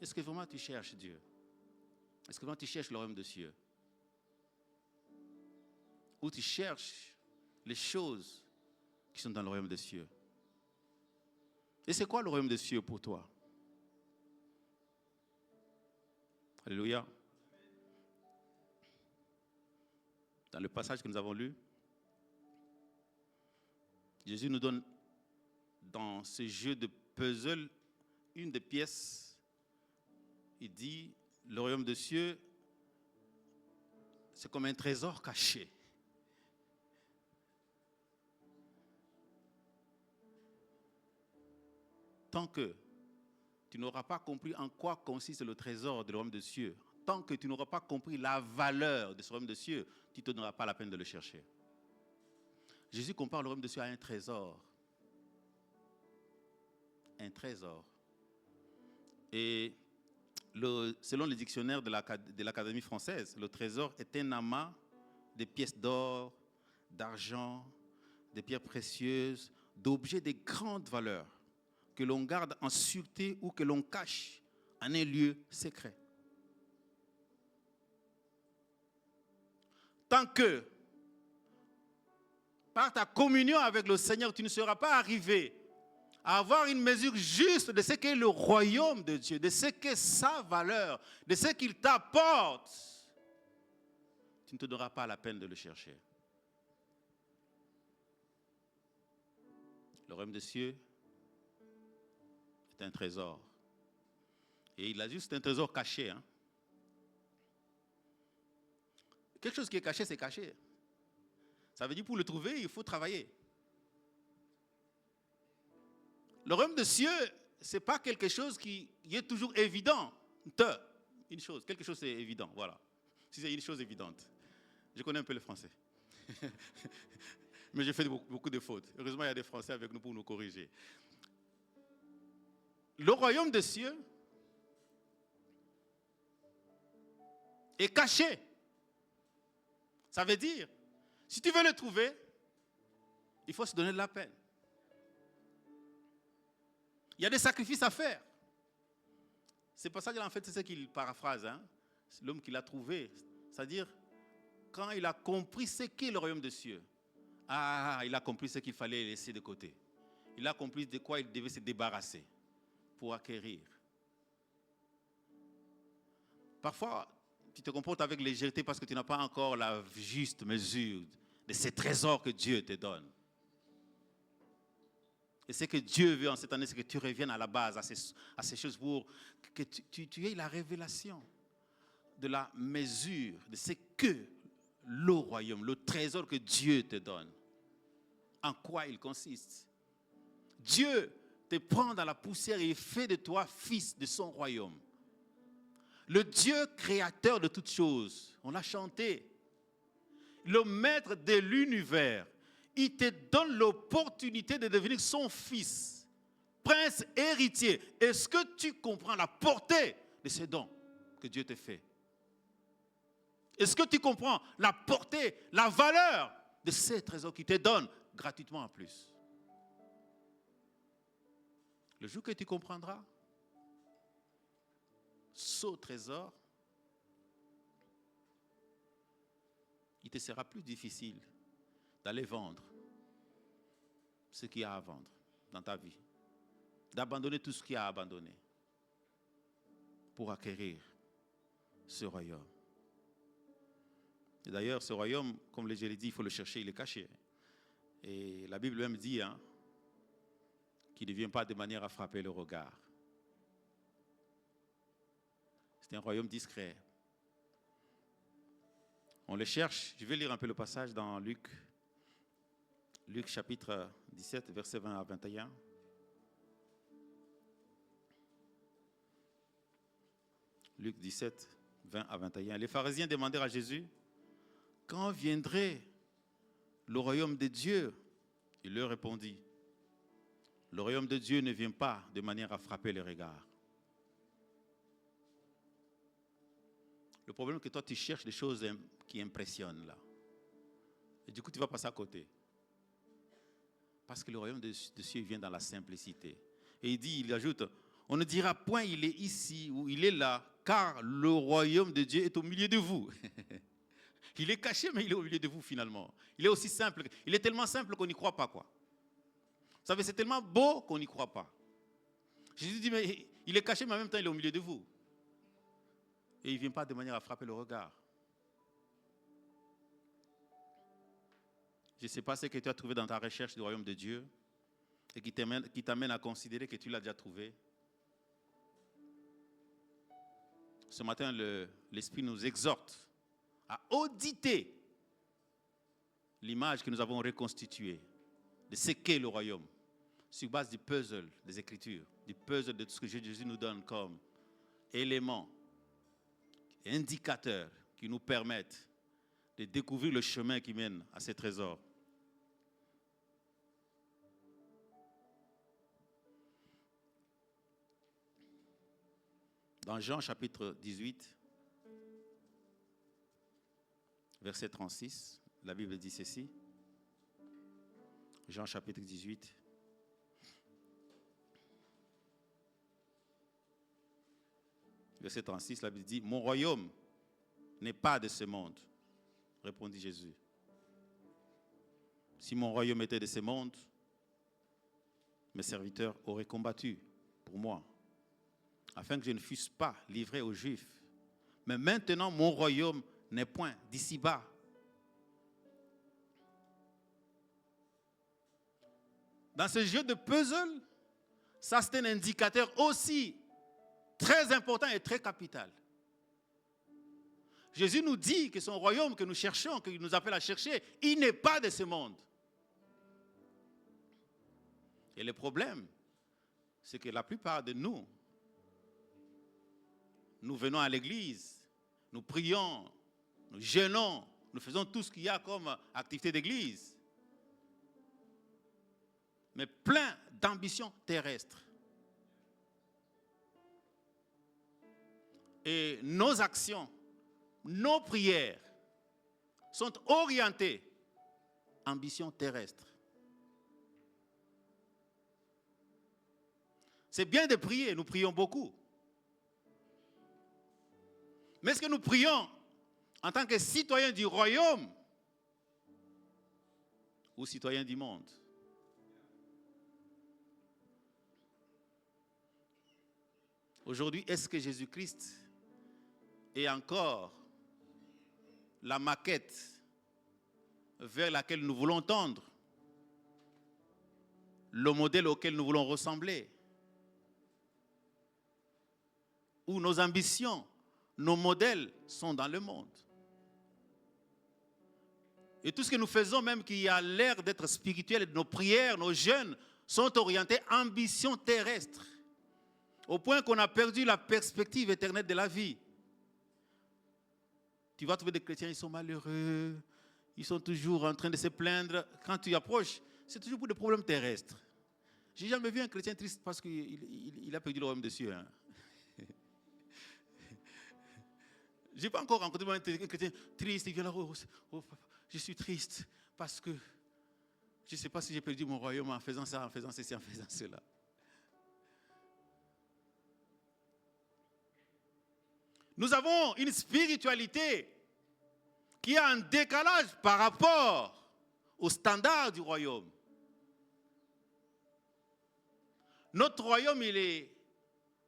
Est-ce que vraiment tu cherches Dieu? Est-ce que vraiment tu cherches le royaume des cieux? Ou tu cherches les choses qui sont dans le royaume des cieux? Et c'est quoi le royaume des cieux pour toi? Alléluia. Dans le passage que nous avons lu, Jésus nous donne dans ce jeu de puzzle une des pièces. Il dit, le royaume des cieux, c'est comme un trésor caché. Tant que tu n'auras pas compris en quoi consiste le trésor du royaume des cieux, tant que tu n'auras pas compris la valeur de ce royaume des cieux, tu ne te donneras pas la peine de le chercher. Jésus compare le royaume des cieux à un trésor. Un trésor. Et selon le dictionnaire de l'Académie française, le trésor est un amas de pièces d'or, d'argent, de pierres précieuses, d'objets de grande valeur que l'on garde en sûreté ou que l'on cache en un lieu secret. Tant que, par ta communion avec le Seigneur, tu ne seras pas arrivé à avoir une mesure juste de ce qu'est le royaume de Dieu, de ce qu'est sa valeur, de ce qu'il t'apporte, tu ne te donneras pas la peine de le chercher. Le royaume des cieux est un trésor. Et il a juste un trésor caché. Hein? Quelque chose qui est caché, c'est caché. Ça veut dire pour le trouver, il faut travailler. Le royaume des cieux, ce n'est pas quelque chose qui est toujours évident. Une chose, quelque chose c'est évident, voilà. Si c'est une chose évidente. Je connais un peu le français. Mais j'ai fait beaucoup de fautes. Heureusement, il y a des Français avec nous pour nous corriger. Le royaume des cieux est caché. Ça veut dire, si tu veux le trouver, il faut se donner de la peine. Il y a des sacrifices à faire. C'est pour ça qu'en fait, c'est ce qu'il paraphrase. Hein? C'est l'homme qui l'a trouvé. C'est-à-dire, quand il a compris ce qu'est le royaume des cieux, il a compris ce qu'il fallait laisser de côté. Il a compris de quoi il devait se débarrasser pour acquérir. Parfois, tu te comportes avec légèreté parce que tu n'as pas encore la juste mesure de ces trésors que Dieu te donne. Et ce que Dieu veut en cette année, c'est que tu reviennes à la base, à ces choses pour que tu aies la révélation de la mesure de ce que le royaume, le trésor que Dieu te donne. En quoi il consiste. Dieu te prend dans la poussière et fait de toi fils de son royaume. Le Dieu créateur de toutes choses, on l'a chanté. Le maître de l'univers. Il te donne l'opportunité de devenir son fils, prince héritier. Est-ce que tu comprends la portée de ces dons que Dieu te fait? Est-ce que tu comprends la portée, la valeur de ces trésors qu'il te donne gratuitement en plus? Le jour que tu comprendras ce trésor, il te sera plus difficile d'aller vendre ce qu'il y a à vendre dans ta vie. D'abandonner tout ce qu'il y a à abandonner pour acquérir ce royaume. Et d'ailleurs, ce royaume, comme je l'ai dit, il faut le chercher, il est caché. Et la Bible même dit qu'il ne vient pas de manière à frapper le regard. C'est un royaume discret. On le cherche. Je vais lire un peu le passage dans Luc chapitre 17, versets 20 à 21. Luc 17, 20 à 21. Les pharisiens demandèrent à Jésus, quand viendrait le royaume de Dieu? Il leur répondit, le royaume de Dieu ne vient pas de manière à frapper le regard. Le problème est que toi, tu cherches des choses qui impressionnent là. Et du coup, tu vas passer à côté. Parce que le royaume des cieux vient dans la simplicité. Et il ajoute, On ne dira point il est ici ou il est là, car le royaume de Dieu est au milieu de vous. Il est caché, mais il est au milieu de vous finalement. Il est aussi simple. Il est tellement simple qu'on n'y croit pas, quoi. Vous savez, c'est tellement beau qu'on n'y croit pas. Jésus dit, mais il est caché, mais en même temps, il est au milieu de vous. Et il ne vient pas de manière à frapper le regard. Je ne sais pas ce que tu as trouvé dans ta recherche du royaume de Dieu et qui t'amène à considérer que tu l'as déjà trouvé. Ce matin, l'Esprit nous exhorte à auditer l'image que nous avons reconstituée de ce qu'est le royaume, sur base du puzzle des Écritures, du puzzle de tout ce que Jésus nous donne comme éléments, indicateurs qui nous permettent de découvrir le chemin qui mène à ces trésors. Dans Jean chapitre 18, verset 36, la Bible dit ceci. Jean chapitre 18. Verset 36, la Bible dit, « Mon royaume n'est pas de ce monde. » Répondit Jésus. « Si mon royaume était de ce monde, mes serviteurs auraient combattu pour moi, afin que je ne fusse pas livré aux Juifs. Mais maintenant, mon royaume n'est point d'ici-bas. » Dans ce jeu de puzzle, ça c'est un indicateur aussi très important et très capital. Jésus nous dit que son royaume que nous cherchons, qu'il nous appelle à chercher, il n'est pas de ce monde. Et le problème, c'est que la plupart de nous venons à l'église, nous prions, nous jeûnons, nous faisons tout ce qu'il y a comme activité d'église, mais plein d'ambitions terrestres. Et nos actions, nos prières sont orientées ambitions terrestres. C'est bien de prier, nous prions beaucoup. Mais est-ce que nous prions en tant que citoyens du royaume ou citoyens du monde? Aujourd'hui, est-ce que Jésus-Christ est encore la maquette vers laquelle nous voulons tendre, le modèle auquel nous voulons ressembler, où nos ambitions, nos modèles sont dans le monde? Et tout ce que nous faisons, même qui a l'air d'être spirituel, nos prières, nos jeûnes, sont orientés ambitions terrestres, au point qu'on a perdu la perspective éternelle de la vie. Tu vas trouver des chrétiens, ils sont malheureux, ils sont toujours en train de se plaindre. Quand tu approches, c'est toujours pour des problèmes terrestres. Je n'ai jamais vu un chrétien triste parce qu'il a perdu le royaume des cieux. Hein. Je n'ai pas encore rencontré un chrétien triste, il vient là, je suis triste parce que je ne sais pas si j'ai perdu mon royaume en faisant ça, en faisant ceci, en faisant cela. Nous avons une spiritualité qui a un décalage par rapport aux standards du royaume. Notre royaume, il est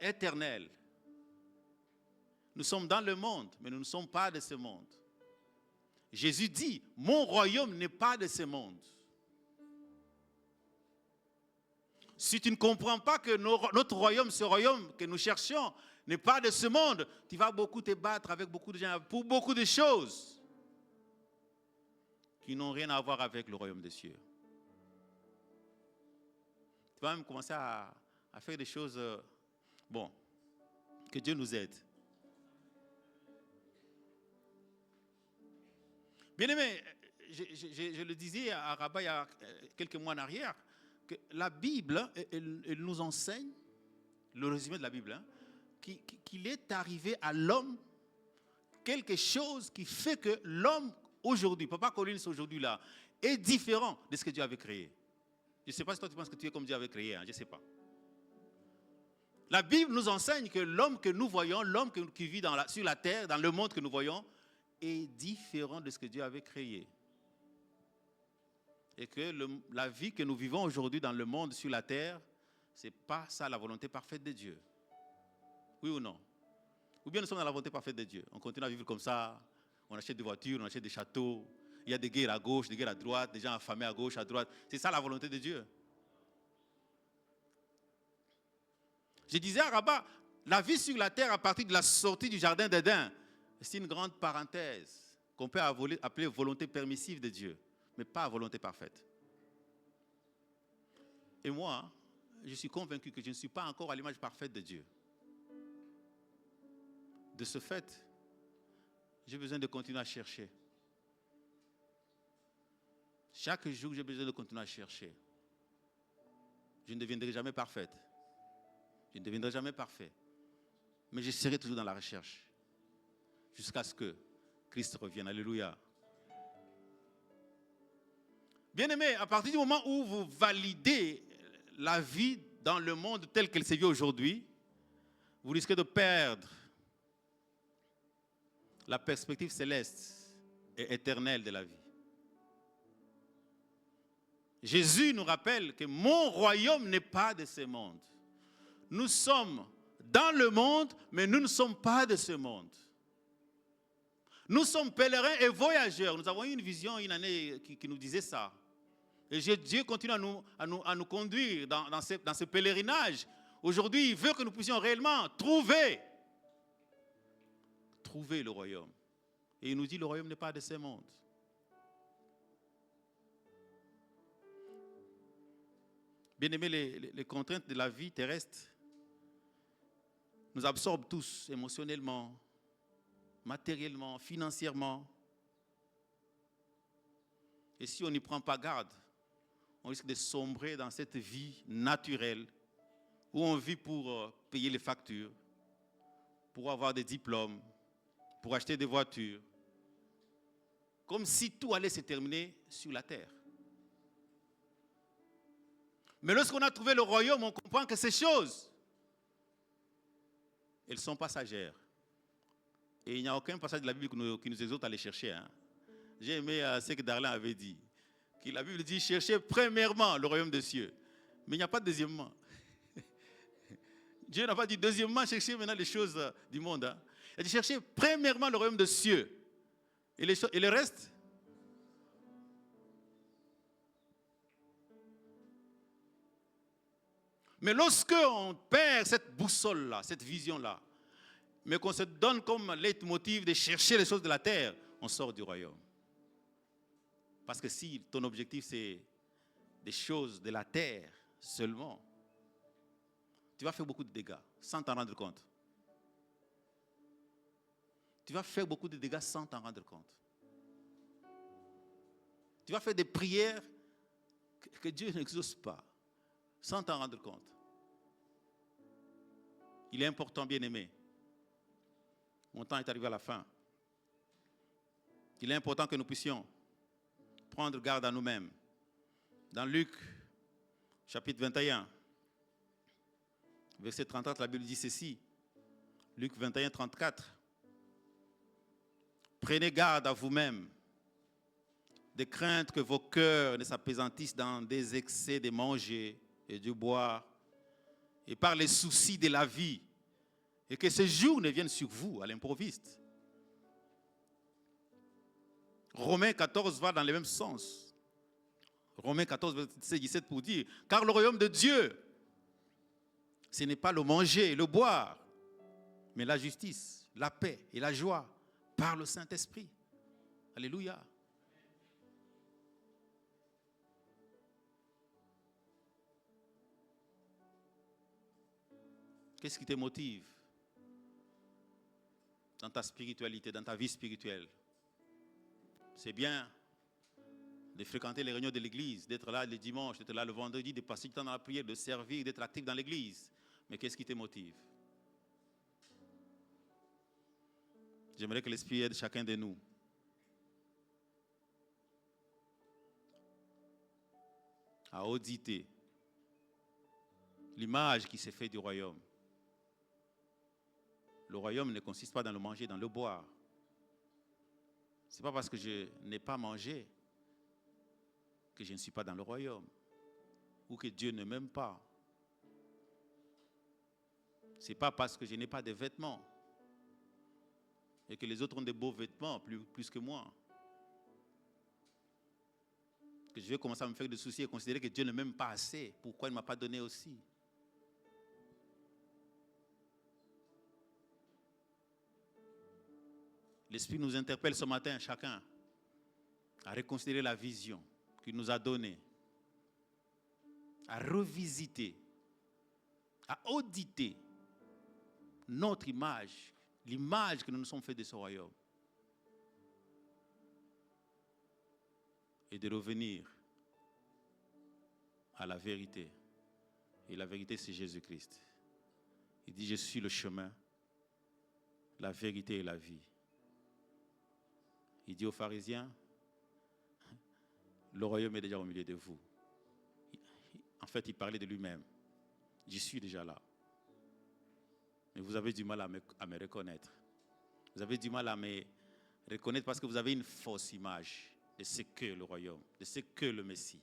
éternel. Nous sommes dans le monde, mais nous ne sommes pas de ce monde. Jésus dit, mon royaume n'est pas de ce monde. Si tu ne comprends pas que notre royaume, ce royaume que nous cherchons, n'est pas de ce monde, tu vas beaucoup te battre avec beaucoup de gens pour beaucoup de choses qui n'ont rien à voir avec le royaume des cieux. Tu vas même commencer à faire des choses, que Dieu nous aide. Bien-aimé, je le disais à Rabat il y a quelques mois en arrière, que la Bible, elle nous enseigne, le résumé de la Bible, qu'il est arrivé à l'homme quelque chose qui fait que l'homme aujourd'hui, Papa Collins aujourd'hui là, est différent de ce que Dieu avait créé. Je ne sais pas si toi tu penses que tu es comme Dieu avait créé, je ne sais pas. La Bible nous enseigne que l'homme que nous voyons, l'homme qui vit sur la terre, dans le monde que nous voyons, est différent de ce que Dieu avait créé. Et que la vie que nous vivons aujourd'hui dans le monde, sur la terre, ce n'est pas ça la volonté parfaite de Dieu. Oui ou non? Ou bien nous sommes dans la volonté parfaite de Dieu. On continue à vivre comme ça, on achète des voitures, on achète des châteaux, il y a des guerres à gauche, des guerres à droite, des gens affamés à gauche, à droite. C'est ça la volonté de Dieu. Je disais à Rabat, la vie sur la terre à partir de la sortie du jardin d'Éden, c'est une grande parenthèse qu'on peut appeler volonté permissive de Dieu, mais pas volonté parfaite. Et moi, je suis convaincu que je ne suis pas encore à l'image parfaite de Dieu. De ce fait, j'ai besoin de continuer à chercher. Chaque jour, j'ai besoin de continuer à chercher. Je ne deviendrai jamais parfaite. Je ne deviendrai jamais parfait. Mais je serai toujours dans la recherche. Jusqu'à ce que Christ revienne. Alléluia. Bien-aimés, à partir du moment où vous validez la vie dans le monde tel qu'elle se vit aujourd'hui, vous risquez de perdre la perspective céleste et éternelle de la vie. Jésus nous rappelle que mon royaume n'est pas de ce monde. Nous sommes dans le monde, mais nous ne sommes pas de ce monde. Nous sommes pèlerins et voyageurs. Nous avons eu une vision une année qui nous disait ça. Et Dieu continue à nous conduire dans ce pèlerinage. Aujourd'hui, il veut que nous puissions réellement trouver le royaume. Et il nous dit, le royaume n'est pas de ce monde. Bien aimé, les contraintes de la vie terrestre nous absorbent tous émotionnellement, matériellement, financièrement. Et si on n'y prend pas garde, on risque de sombrer dans cette vie naturelle où on vit pour payer les factures, pour avoir des diplômes, pour acheter des voitures, comme si tout allait se terminer sur la terre. Mais lorsqu'on a trouvé le royaume, on comprend que ces choses, elles sont passagères. Et il n'y a aucun passage de la Bible qui nous exhorte à les chercher. Hein. J'ai aimé ce que Darlin avait dit. Que la Bible dit, cherchez premièrement le royaume des cieux. Mais il n'y a pas de deuxièmement. Dieu n'a pas dit deuxièmement, cherchez maintenant les choses du monde. Hein. Il a dit, cherchez premièrement le royaume des cieux. Et le reste? Mais lorsque on perd cette boussole-là, cette vision-là, mais qu'on se donne comme leitmotiv de chercher les choses de la terre, on sort du royaume. Parce que si ton objectif c'est des choses de la terre seulement, tu vas faire beaucoup de dégâts sans t'en rendre compte. Tu vas faire beaucoup de dégâts sans t'en rendre compte. Tu vas faire des prières que Dieu n'exauce pas sans t'en rendre compte. Il est important, bien-aimé. Mon temps est arrivé à la fin. Il est important que nous puissions prendre garde à nous-mêmes. Dans Luc, chapitre 21, verset 34, la Bible dit ceci. Luc 21, 34. Prenez garde à vous-même, de crainte que vos cœurs ne s'apaisantissent dans des excès de manger et de boire, et par les soucis de la vie, et que ces jours ne viennent sur vous à l'improviste. Romains 14 va dans le même sens. Romains 14, verset 17 pour dire, car le royaume de Dieu, ce n'est pas le manger et le boire, mais la justice, la paix et la joie par le Saint-Esprit. Alléluia. Qu'est-ce qui te motive dans ta spiritualité, dans ta vie spirituelle? C'est bien de fréquenter les réunions de l'église, d'être là le dimanche, d'être là le vendredi, de passer du temps dans la prière, de servir, d'être actif dans l'église. Mais qu'est-ce qui te motive? J'aimerais que l'Esprit aide chacun de nous à auditer l'image qui s'est faite du royaume Le royaume ne consiste pas dans le manger, dans le boire. Ce n'est pas parce que je n'ai pas mangé que je ne suis pas dans le royaume ou que Dieu ne m'aime pas. Ce n'est pas parce que je n'ai pas de vêtements et que les autres ont de beaux vêtements plus que moi que je vais commencer à me faire des soucis et considérer que Dieu ne m'aime pas assez. Pourquoi il ne m'a pas donné aussi? L'Esprit nous interpelle ce matin, chacun, à reconsidérer la vision qu'il nous a donnée, à revisiter, à auditer notre image, l'image que nous nous sommes fait de ce royaume. Et de revenir à la vérité. Et la vérité, c'est Jésus-Christ. Il dit, je suis le chemin, la vérité et la vie. Il dit aux pharisiens, le royaume est déjà au milieu de vous. En fait, il parlait de lui-même. Je suis déjà là. Mais vous avez du mal à me reconnaître. Vous avez du mal à me reconnaître parce que vous avez une fausse image de ce qu'est le royaume, de ce qu'est le Messie.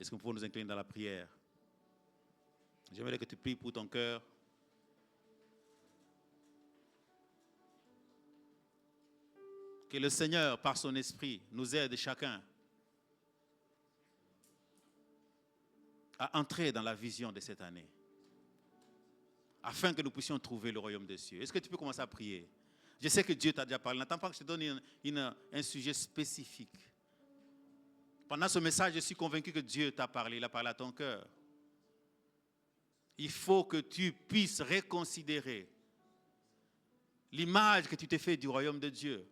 Est-ce que nous pouvons nous incliner dans la prière? J'aimerais que tu pries pour ton cœur. Que le Seigneur, par son esprit, nous aide chacun à entrer dans la vision de cette année, afin que nous puissions trouver le royaume des cieux. Est-ce que tu peux commencer à prier? Je sais que Dieu t'a déjà parlé. N'attends pas que je te donne un sujet spécifique. Pendant ce message, je suis convaincu que Dieu t'a parlé. Il a parlé à ton cœur. Il faut que tu puisses reconsidérer l'image que tu t'es fait du royaume de Dieu.